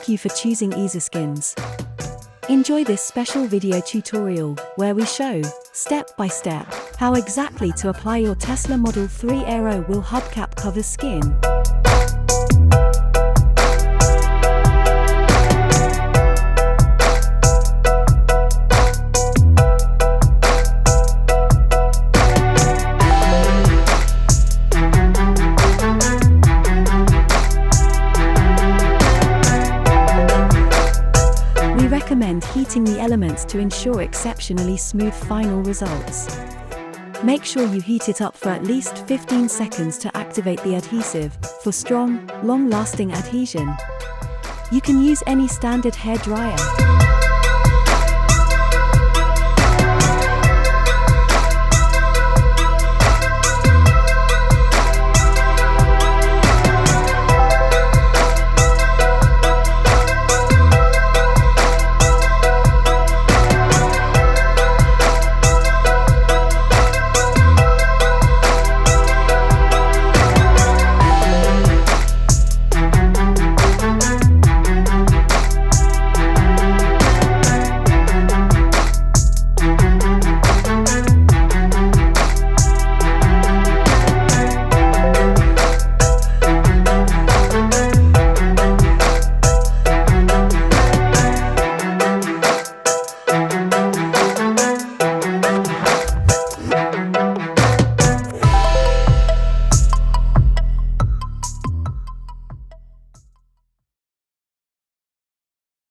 Thank you for choosing EasySkinz. Enjoy this special video tutorial, where we show, step by step, how exactly to apply your Tesla Model 3 Aero wheel hubcap cover skin. We recommend heating the elements to ensure exceptionally smooth final results. Make sure you heat it up for at least 15 seconds to activate the adhesive, for strong, long-lasting adhesion. You can use any standard hair dryer.